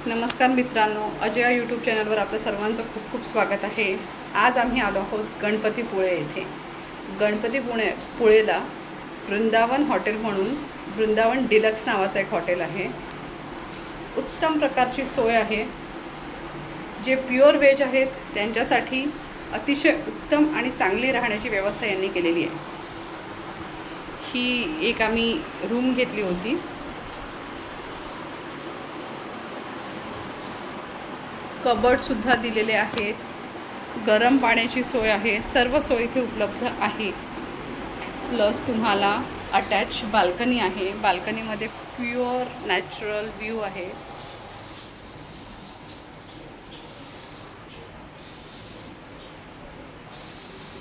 नमस्कार मित्रांनो, अजय यूट्यूब चॅनलवर आपलं सर्वांचं खूप खूप स्वागत आहे। आज आम्ही आलो आहोत गणपतीपुळे येथे। गणपतीपुळेला वृंदावन हॉटेल म्हणून वृंदावन डिलक्स नावाचं एक हॉटेल आहे। उत्तम प्रकारची सोय आहे। जे प्युअर व्हेज आहेत त्यांच्यासाठी अतिशय उत्तम आणि चांगली राहण्याची व्यवस्था यांनी केलेली आहे। ही एक आम्ही रूम घेतली होती। कबर्ड सुद्धा दिलेले आहेत। गरम पाण्याची सोय आहे। सर्व सोय इथे उपलब्ध आहे। प्लस तुम्हाला अटॅच बाल्कनी आहे। बाल्कनीमध्ये प्युअर नॅचरल व्ह्यू आहे।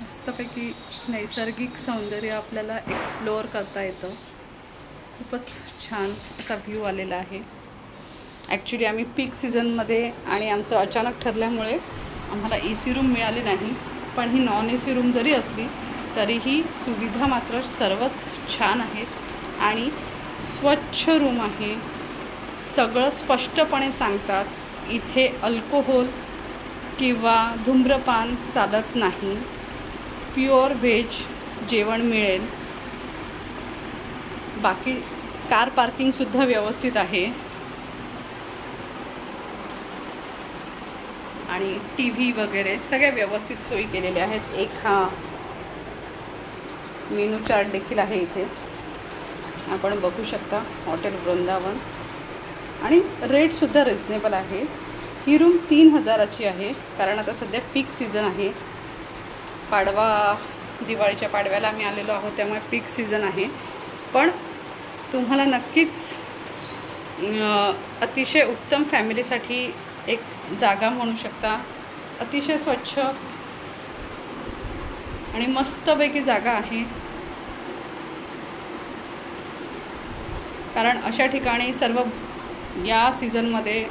मस्तपैकी नैसर्गिक सौंदर्य आपल्याला एक्सप्लोअर करता येतं। खूपच छान असा व्ह्यू आलेला आहे। ॲक्च्युली आम्ही पीक सीझनमध्ये आणि आमचं अचानक ठरल्यामुळे आम्हाला AC रूम मिळाली नाही, पण ही नॉन AC रूम जरी असली तरीही सुविधा मात्र सर्वच छान आहेत आणि स्वच्छ रूम आहे। सगळं स्पष्टपणे सांगतात। इथे अल्कोहोल किंवा धूम्रपान चालत नाही। प्युअर व्हेज जेवण मिळेल। बाकी कार पार्किंगसुद्धा व्यवस्थित आहे आणि TV वगैरे सगळ्या व्यवस्थित सोयी केलेल्या आहेत। एक हा मेनू चार्ट देखील आहे इथे आपण बघू शकता। हॉटेल वृंदावन आणि रेटसुद्धा रिजनेबल आहे। ही रूम 3000ची आहे, कारण आता सध्या पीक सीझन आहे। दिवाळीच्या पाडव्याला आम्ही आलेलो आहोत, त्यामुळे पीक सीझन आहे। पण तुम्हाला नक्कीच अतिशय उत्तम फॅमिलीसाठी एक जागा म्हणू शकता। अतिशय स्वच्छ आणि मस्तपैकी जागा आहे। कारण अशा ठिकाणी सर्व या सीझनमध्ये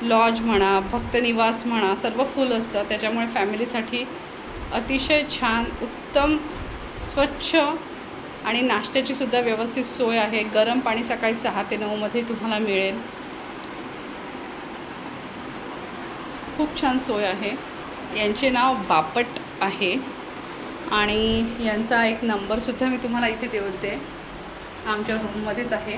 लॉज म्हणा, भक्त निवास म्हणा, सर्व फुल असतं। त्याच्यामुळे फॅमिलीसाठी अतिशय छान उत्तम स्वच्छ आणि नाश्त्याची सुद्धा व्यवस्थित सोय आहे। गरम पाणी सकाळी 6 ते 9 मध्ये तुम्हाला मिळेल। खूप छान सोय आहे। यांचे नाव बापट आहे आणि यांचा एक नंबरसुद्धा मी तुम्हाला इथे देते। आमच्या रूममध्येच आहे।